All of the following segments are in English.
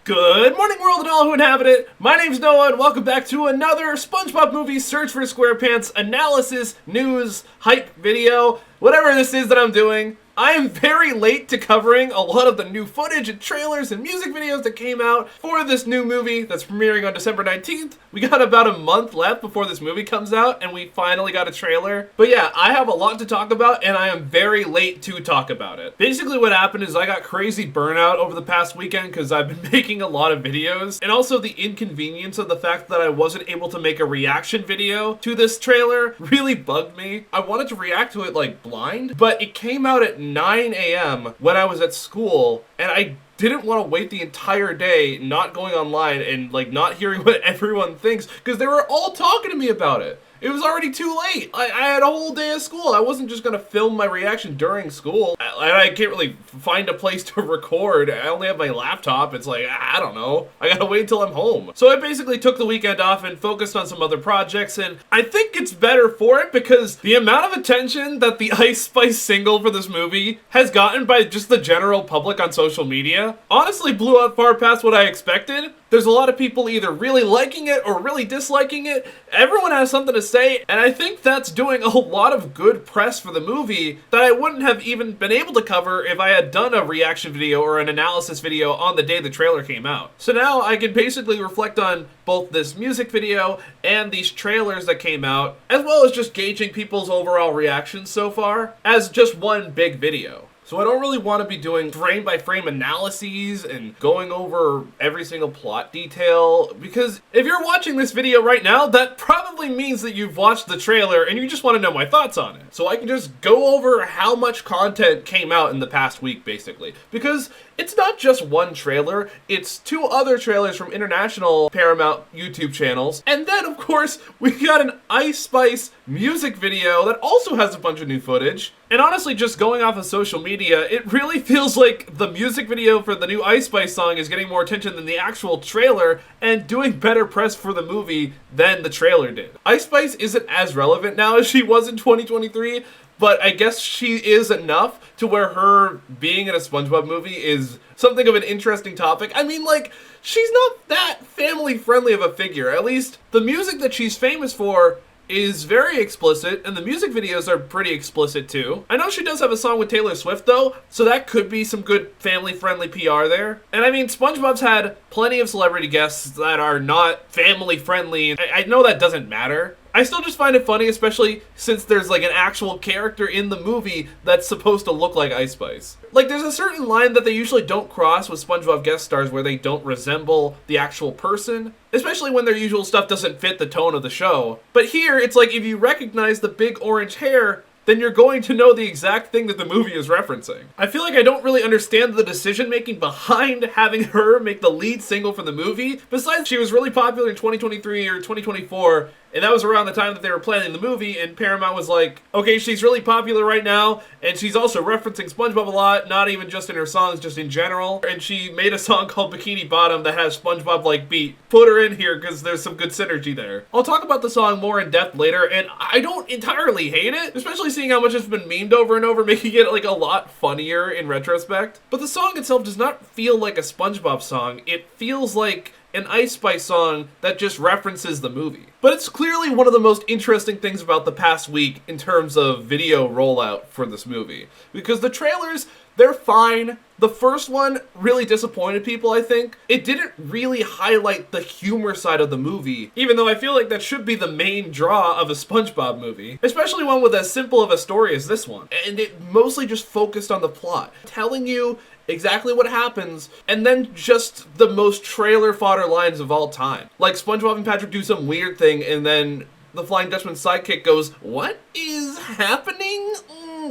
Good morning, world and all who inhabit it. My name's Noah, and welcome back to another SpongeBob movie Search for SquarePants analysis, news, hype video, whatever this is that I'm doing. I am very late to covering a lot of the new footage and trailers and music videos that came out for this new movie that's premiering on December 19th. We got about a month left before this movie comes out, and we finally got a trailer. But yeah, I have a lot to talk about, and I am very late to talk about it. Basically what happened is I got crazy burnout over the past weekend because I've been making a lot of videos, and also the inconvenience of the fact that I wasn't able to make a reaction video to this trailer really bugged me. I wanted to react to it like blind, but it came out at 9 a.m. when I was at school, and I didn't want to wait the entire day not going online and like not hearing what everyone thinks because they were all talking to me about it. It was already too late. I had a whole day of school. I wasn't just gonna film my reaction during school. I can't really find a place to record. I only have my laptop. It's like, I don't know. I gotta wait until I'm home. So I basically took the weekend off and focused on some other projects, and I think it's better for it because the amount of attention that the Ice Spice single for this movie has gotten by just the general public on social media honestly blew out far past what I expected. There's a lot of people either really liking it or really disliking it. Everyone has something to say, and I think that's doing a lot of good press for the movie that I wouldn't have even been able to cover if I had done a reaction video or an analysis video on the day the trailer came out. So now I can basically reflect on both this music video and these trailers that came out, as well as just gauging people's overall reactions so far as just one big video. So I don't really want to be doing frame-by-frame analyses and going over every single plot detail, because if you're watching this video right now, that probably means that you've watched the trailer and you just want to know my thoughts on it. So I can just go over how much content came out in the past week, basically. Because it's not just one trailer, it's two other trailers from international Paramount YouTube channels. And then, of course, we got an Ice Spice music video that also has a bunch of new footage. And honestly, just going off of social media, it really feels like the music video for the new Ice Spice song is getting more attention than the actual trailer and doing better press for the movie than the trailer did. Ice Spice isn't as relevant now as she was in 2023, but I guess she is enough to where her being in a SpongeBob movie is something of an interesting topic. I mean, like, she's not that family-friendly of a figure. At least the music that she's famous for is very explicit, and the music videos are pretty explicit too. I know she does have a song with Taylor Swift though, so that could be some good family-friendly PR there. And I mean, SpongeBob's had plenty of celebrity guests that are not family-friendly. I know that doesn't matter. I still just find it funny, especially since there's like an actual character in the movie that's supposed to look like Ice Spice. Like, there's a certain line that they usually don't cross with SpongeBob guest stars where they don't resemble the actual person, especially when their usual stuff doesn't fit the tone of the show. But here, it's like if you recognize the big orange hair, then you're going to know the exact thing that the movie is referencing. I feel like I don't really understand the decision-making behind having her make the lead single for the movie. Besides, she was really popular in 2023 or 2024, and that was around the time that they were planning the movie, and Paramount was like, okay, she's really popular right now, and she's also referencing SpongeBob a lot, not even just in her songs, just in general. And she made a song called Bikini Bottom that has SpongeBob-like beat. Put her in here because there's some good synergy there. I'll talk about the song more in depth later, and I don't entirely hate it, especially seeing how much it's been memed over and over, making it like a lot funnier in retrospect. But the song itself does not feel like a SpongeBob song. It feels like an Ice Spice song that just references the movie. But it's clearly one of the most interesting things about the past week in terms of video rollout for this movie. Because the trailers, they're fine. The first one really disappointed people, I think. It didn't really highlight the humor side of the movie, even though I feel like that should be the main draw of a SpongeBob movie, especially one with as simple of a story as this one. And it mostly just focused on the plot, telling you exactly what happens, and then just the most trailer fodder lines of all time. Like SpongeBob and Patrick do some weird thing, and then the Flying Dutchman's sidekick goes, "What is happening?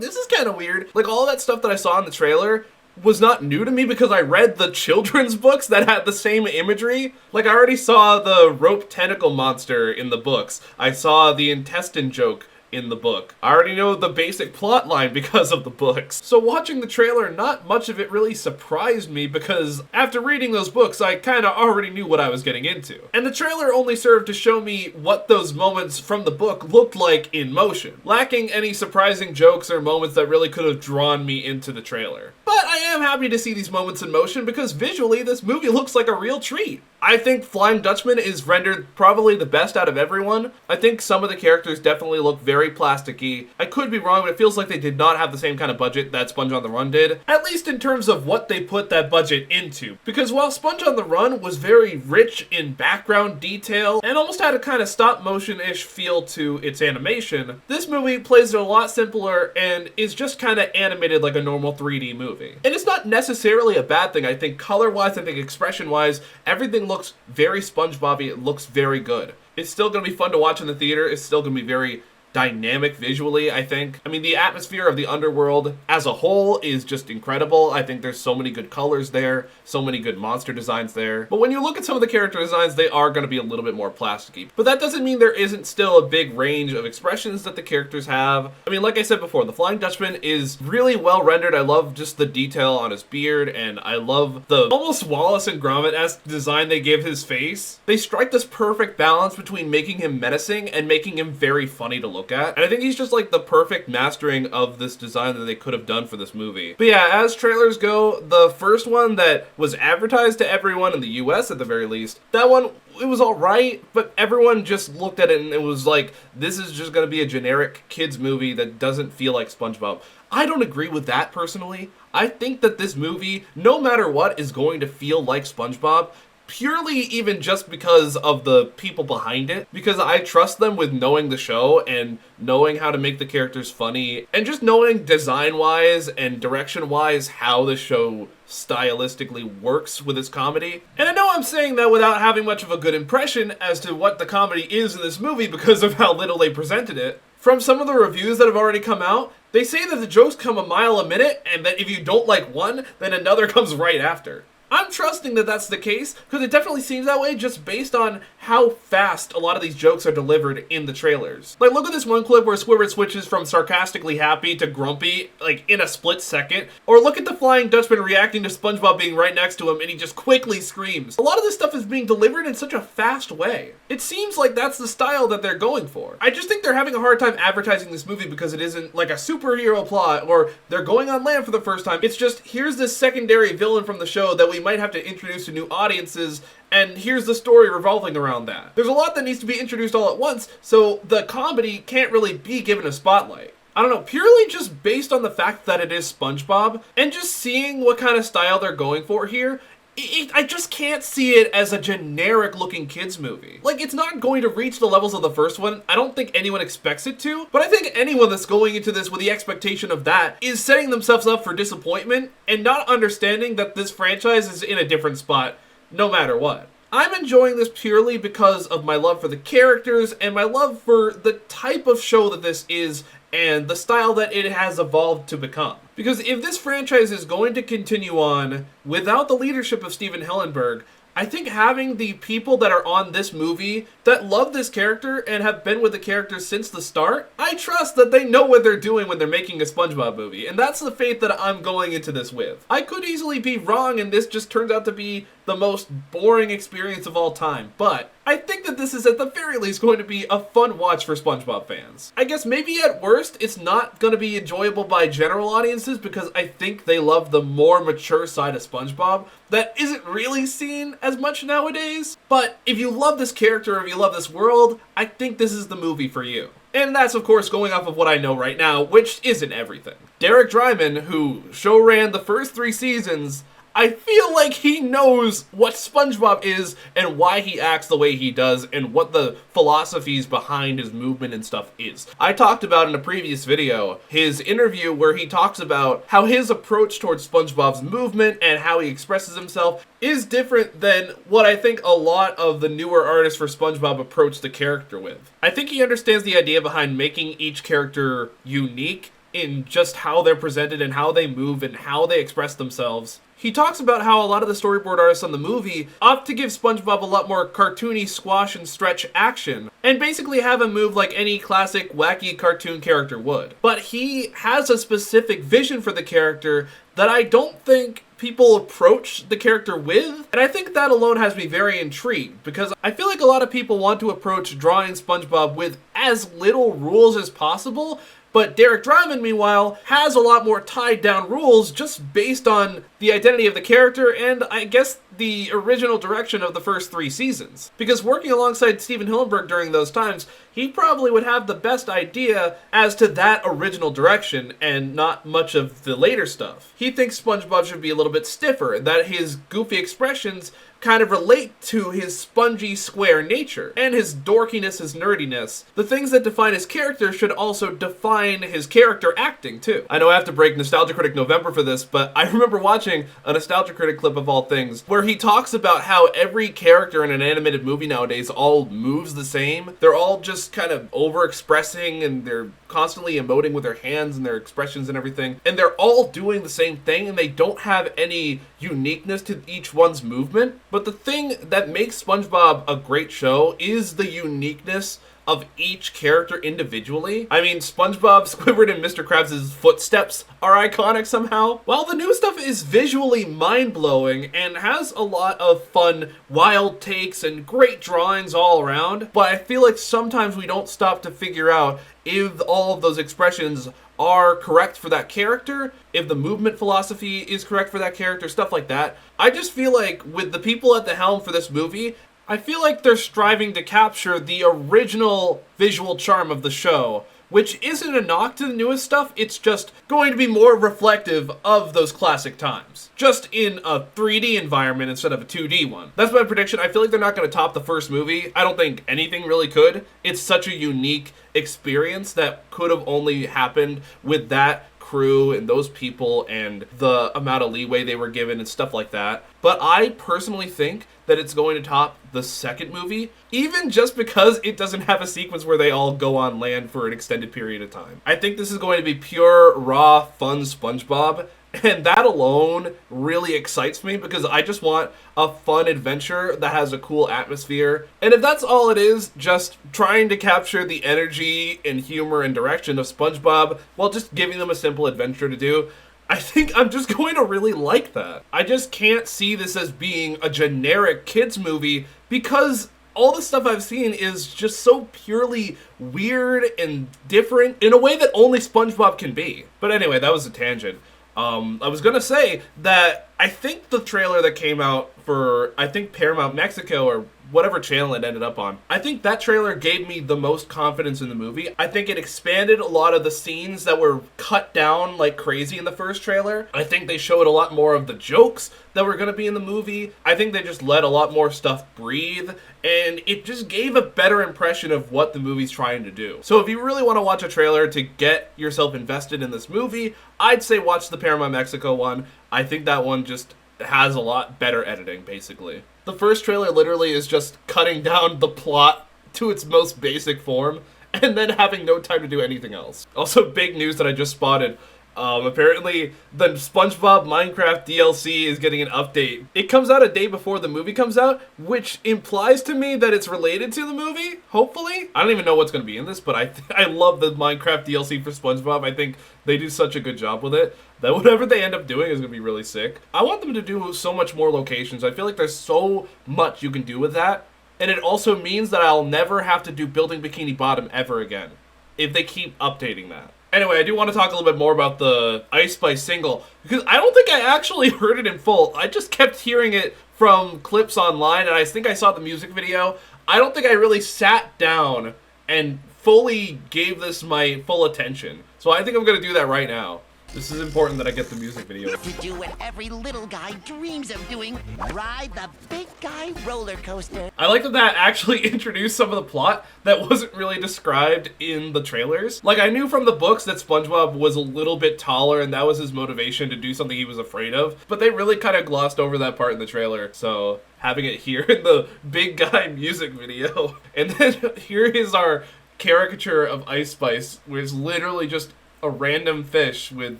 This is kind of weird." Like, all that stuff that I saw in the trailer was not new to me because I read the children's books that had the same imagery. Like, I already saw the rope tentacle monster in the books. I saw the intestine joke in the book. I already know the basic plot line because of the books. So watching the trailer, not much of it really surprised me because after reading those books, I kind of already knew what I was getting into. And the trailer only served to show me what those moments from the book looked like in motion, lacking any surprising jokes or moments that really could have drawn me into the trailer. But I am happy to see these moments in motion because visually this movie looks like a real treat. I think Flying Dutchman is rendered probably the best out of everyone. I think some of the characters definitely look very plasticky. I could be wrong, but it feels like they did not have the same kind of budget that Sponge on the Run did, at least in terms of what they put that budget into. Because while Sponge on the Run was very rich in background detail and almost had a kind of stop motion-ish feel to its animation, this movie plays it a lot simpler and is just kind of animated like a normal 3D movie. And it's not necessarily a bad thing. I think color-wise, I think expression-wise, everything looks very SpongeBob-y. It looks very good. It's still going to be fun to watch in the theater. It's still going to be very dynamic visually, I think. I mean, the atmosphere of the underworld as a whole is just incredible. I think there's so many good colors there, so many good monster designs there. But when you look at some of the character designs, they are going to be a little bit more plasticky. But that doesn't mean there isn't still a big range of expressions that the characters have. I mean, like I said before, the Flying Dutchman is really well rendered. I love just the detail on his beard, and I love the almost Wallace and Gromit-esque design they give his face. They strike this perfect balance between making him menacing and making him very funny to look at. And I think he's just like the perfect mastering of this design that they could have done for this movie. But yeah, as trailers go, the first one that was advertised to everyone in the US at the very least, that one, it was alright, but everyone just looked at it and it was like, this is just gonna be a generic kids movie that doesn't feel like SpongeBob. I don't agree with that personally. I think that this movie, no matter what, is going to feel like SpongeBob, purely even just because of the people behind it, because I trust them with knowing the show and knowing how to make the characters funny and just knowing design-wise and direction-wise how the show stylistically works with its comedy. And I know I'm saying that without having much of a good impression as to what the comedy is in this movie because of how little they presented it. From some of the reviews that have already come out, they say that the jokes come a mile a minute and that if you don't like one, then another comes right after. I'm trusting that that's the case, because it definitely seems that way just based on how fast a lot of these jokes are delivered in the trailers. Like, look at this one clip where Squidward switches from sarcastically happy to grumpy, like, in a split second. Or look at the Flying Dutchman reacting to SpongeBob being right next to him, and he just quickly screams. A lot of this stuff is being delivered in such a fast way. It seems like that's the style that they're going for. I just think they're having a hard time advertising this movie because it isn't like a superhero plot, or they're going on land for the first time. It's just, here's this secondary villain from the show that we might have to introduce to new audiences, and here's the story revolving around that. There's a lot that needs to be introduced all at once, so the comedy can't really be given a spotlight. I don't know, purely just based on the fact that it is SpongeBob, and just seeing what kind of style they're going for here, I just can't see it as a generic looking kids movie. Like, it's not going to reach the levels of the first one. I don't think anyone expects it to, but I think anyone that's going into this with the expectation of that is setting themselves up for disappointment and not understanding that this franchise is in a different spot no matter what. I'm enjoying this purely because of my love for the characters and my love for the type of show that this is and the style that it has evolved to become. Because if this franchise is going to continue on without the leadership of Steven Hillenburg, I think having the people that are on this movie that love this character and have been with the character since the start, I trust that they know what they're doing when they're making a SpongeBob movie, and that's the faith that I'm going into this with. I could easily be wrong and this just turns out to be the most boring experience of all time, but I think that this is at the very least going to be a fun watch for SpongeBob fans. I guess maybe at worst, it's not going to be enjoyable by general audiences because I think they love the more mature side of SpongeBob that isn't really seen as much nowadays. But if you love this character, if you love this world, I think this is the movie for you. And that's, of course, going off of what I know right now, which isn't everything. Derek Dryman, who show ran the first 3 seasons, I feel like he knows what SpongeBob is and why he acts the way he does and what the philosophies behind his movement and stuff is. I talked about in a previous video his interview where he talks about how his approach towards SpongeBob's movement and how he expresses himself is different than what I think a lot of the newer artists for SpongeBob approach the character with. I think he understands the idea behind making each character unique in just how they're presented and how they move and how they express themselves. He talks about how a lot of the storyboard artists on the movie opt to give SpongeBob a lot more cartoony squash and stretch action, and basically have him move like any classic wacky cartoon character would. But he has a specific vision for the character that I don't think people approach the character with, and I think that alone has me very intrigued, because I feel like a lot of people want to approach drawing SpongeBob with as little rules as possible, but Derek Drymon, meanwhile, has a lot more tied down rules just based on the identity of the character and, I guess, the original direction of the first 3 seasons. Because working alongside Steven Hillenburg during those times, he probably would have the best idea as to that original direction and not much of the later stuff. He thinks SpongeBob should be a little bit stiffer, and that his goofy expressions kind of relate to his spongy, square nature, and his dorkiness, his nerdiness. The things that define his character should also define his character acting, too. I know I have to break Nostalgia Critic November for this, but I remember watching a Nostalgia Critic clip of all things, where he talks about how every character in an animated movie nowadays all moves the same. They're all just kind of over-expressing, and they're constantly emoting with their hands and their expressions and everything, and they're all doing the same thing, and they don't have any uniqueness to each one's movement. But the thing that makes SpongeBob a great show is the uniqueness of each character individually. I mean, SpongeBob, Squidward, and Mr. Krabs' footsteps are iconic somehow. While the new stuff is visually mind-blowing and has a lot of fun, wild takes and great drawings all around, but I feel like sometimes we don't stop to figure out if all of those expressions are correct for that character, if the movement philosophy is correct for that character, stuff like that. I just feel like with the people at the helm for this movie, I feel like they're striving to capture the original visual charm of the show, which isn't a knock to the newest stuff, it's just going to be more reflective of those classic times. Just in a 3D environment instead of a 2D one. That's my prediction. I feel like they're not going to top the first movie. I don't think anything really could. It's such a unique experience that could have only happened with that crew and those people and the amount of leeway they were given and stuff like that. But I personally think that it's going to top the second movie, even just because it doesn't have a sequence where they all go on land for an extended period of time. I think this is going to be pure, raw, fun SpongeBob, and that alone really excites me because I just want a fun adventure that has a cool atmosphere. And if that's all it is, just trying to capture the energy and humor and direction of SpongeBob while just giving them a simple adventure to do, I think I'm just going to really like that. I just can't see this as being a generic kids movie because all the stuff I've seen is just so purely weird and different in a way that only SpongeBob can be. But anyway, that was a tangent. I was gonna say that I think the trailer that came out for, I think Paramount Mexico or whatever channel it ended up on, I think that trailer gave me the most confidence in the movie. I think it expanded a lot of the scenes that were cut down like crazy in the first trailer. I think they showed a lot more of the jokes that were going to be in the movie. I think they just let a lot more stuff breathe, and it just gave a better impression of what the movie's trying to do. So if you really want to watch a trailer to get yourself invested in this movie, I'd say watch the Paramount Mexico one. I think that one just has a lot better editing, basically. The first trailer literally is just cutting down the plot to its most basic form and then having no time to do anything else. Also, big news that I just spotted. Apparently, the SpongeBob Minecraft DLC is getting an update. It comes out a day before the movie comes out, which implies to me that it's related to the movie, hopefully. I don't even know what's going to be in this, but I love the Minecraft DLC for SpongeBob. I think they do such a good job with it that whatever they end up doing is going to be really sick. I want them to do so much more locations. I feel like there's so much you can do with that. And it also means that I'll never have to do Building Bikini Bottom ever again, if they keep updating that. Anyway, I do want to talk a little bit more about the Ice Spice single, because I don't think I actually heard it in full. I just kept hearing it from clips online, and I think I saw the music video. I don't think I really sat down and fully gave this my full attention. So I think I'm going to do that right now. This is important that I get the music video. To do what every little guy dreams of doing, ride the big guy roller coaster. I like that that actually introduced some of the plot that wasn't really described in the trailers. Like, I knew from the books that SpongeBob was a little bit taller and that was his motivation to do something he was afraid of, but they really kind of glossed over that part in the trailer. So having it here in the big guy music video. And then here is our caricature of Ice Spice, which is literally just a random fish with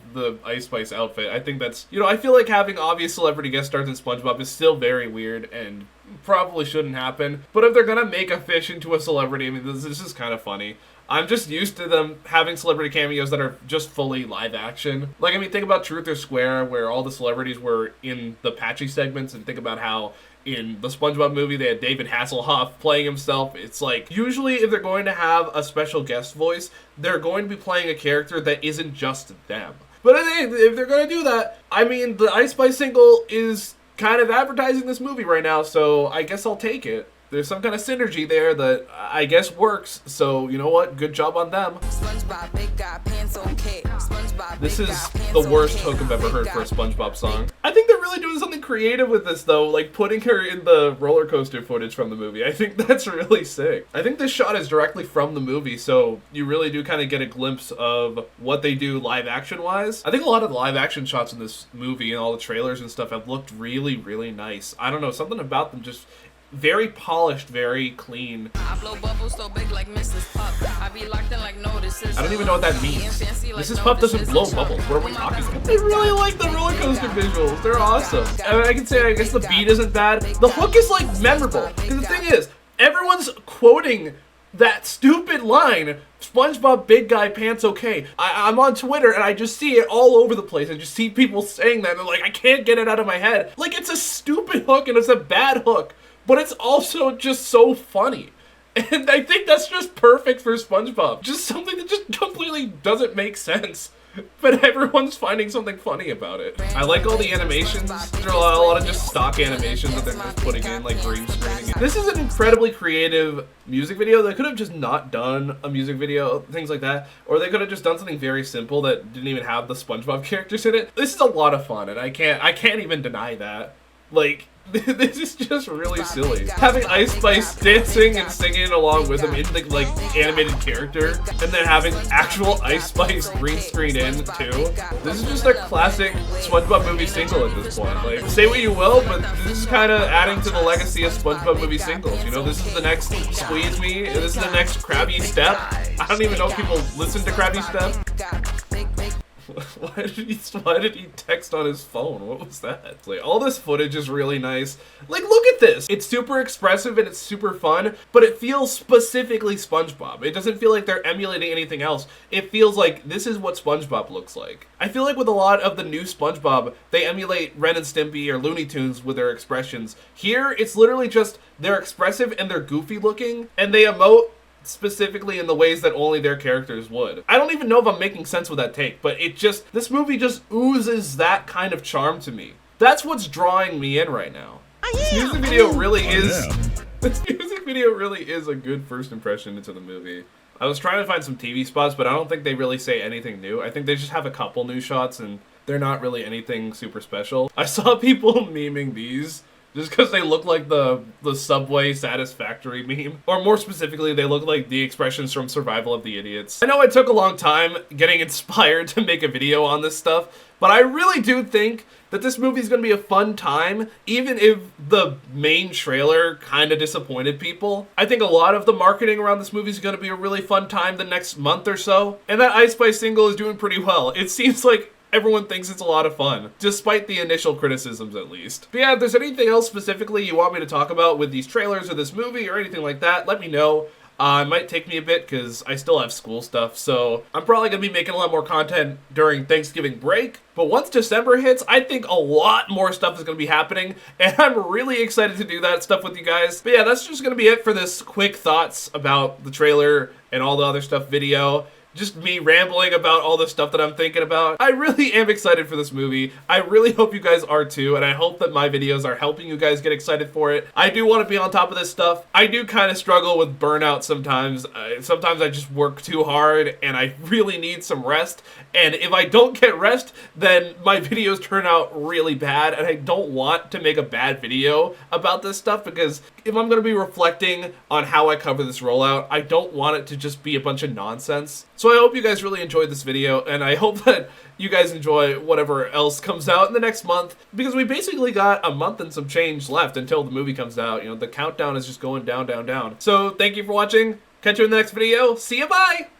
the Ice Spice outfit. I think that's, you know, I feel like having obvious celebrity guest stars in SpongeBob is still very weird and probably shouldn't happen. But if they're gonna make a fish into a celebrity, I mean, this is kind of funny. I'm just used to them having celebrity cameos that are just fully live action. Like, I mean, think about Truth or Square, where all the celebrities were in the patchy segments, and think about how in the SpongeBob movie they had David Hasselhoff playing himself. It's like, usually if they're going to have a special guest voice, they're going to be playing a character that isn't just them. But if they're going to do that, I mean, the Ice Spice single is kind of advertising this movie right now, so I guess I'll take it. There's some kind of synergy there that I guess works, so you know what? Good job on them. This is the worst hook I've ever heard for a SpongeBob song. I think they're really doing something creative with this, though, like putting her in the roller coaster footage from the movie. I think that's really sick. I think this shot is directly from the movie, so you really do kind of get a glimpse of what they do live action wise. I think a lot of the live action shots in this movie and all the trailers and stuff have looked really, really nice. I don't know, something about them just very polished, very clean. I don't even know what that means. Mrs. Puff doesn't blow bubbles. What are we talking about? I really like the roller coaster visuals. They're awesome. I mean, I can say, I guess the beat isn't bad. The hook is like memorable. Because the thing is, everyone's quoting that stupid line, SpongeBob big guy pants okay. I'm on Twitter and I just see it all over the place. I just see people saying that and they're like, I can't get it out of my head. Like, it's a stupid hook and it's a bad hook. But it's also just so funny. And I think that's just perfect for SpongeBob. Just something that just completely doesn't make sense. But everyone's finding something funny about it. I like all the animations. There are a lot of just stock animations that they're just putting in, like green screening. This is an incredibly creative music video. They could have just not done a music video, things like that. Or they could have just done something very simple that didn't even have the SpongeBob characters in it. This is a lot of fun, and I can't even deny that. Like, this is just really silly. Having Ice Spice dancing and singing along with him in the, like, animated character, and then having actual Ice Spice green screen in, too. This is just a classic SpongeBob movie single at this point. Like, say what you will, but this is kind of adding to the legacy of SpongeBob movie singles. You know, this is the next Squeeze Me, and this is the next Krabby Step. I don't even know if people listen to Krabby Step. Why did he text on his phone? What was that? Like, all this footage is really nice. Like, look at this. It's super expressive and it's super fun, but it feels specifically SpongeBob. It doesn't feel like they're emulating anything else. It feels like this is what SpongeBob looks like. I feel like with a lot of the new SpongeBob, they emulate Ren and Stimpy or Looney Tunes with their expressions. Here, it's literally just they're expressive and they're goofy looking, and they emote specifically in the ways that only their characters would. I don't even know if I'm making sense with that take, but this movie just oozes that kind of charm to me. That's what's drawing me in right now. This music video really is a good first impression into the movie. I was trying to find some TV spots, but I don't think they really say anything new. I think they just have a couple new shots and they're not really anything super special. I saw people memeing these just because they look like the Subway Satisfactory meme. Or more specifically, they look like the expressions from Survival of the Idiots. I know it took a long time getting inspired to make a video on this stuff, but I really do think that this movie is going to be a fun time, even if the main trailer kind of disappointed people. I think a lot of the marketing around this movie is going to be a really fun time the next month or so. And that Ice Spice single is doing pretty well. It seems like everyone thinks it's a lot of fun, despite the initial criticisms at least. But yeah, if there's anything else specifically you want me to talk about with these trailers or this movie or anything like that, let me know. It might take me a bit because I still have school stuff, so I'm probably going to be making a lot more content during Thanksgiving break. But once December hits, I think a lot more stuff is going to be happening, and I'm really excited to do that stuff with you guys. But yeah, that's just going to be it for this quick thoughts about the trailer and all the other stuff video. Just me rambling about all the stuff that I'm thinking about. I really am excited for this movie. I really hope you guys are too, and I hope that my videos are helping you guys get excited for it. I do want to be on top of this stuff. I do kind of struggle with burnout sometimes. Sometimes I just work too hard, and I really need some rest. And if I don't get rest, then my videos turn out really bad, and I don't want to make a bad video about this stuff, because if I'm going to be reflecting on how I cover this rollout, I don't want it to just be a bunch of nonsense. So I hope you guys really enjoyed this video, and I hope that you guys enjoy whatever else comes out in the next month, because we basically got a month and some change left until the movie comes out. You know, the countdown is just going down, down, down. So thank you for watching. Catch you in the next video. See ya, bye!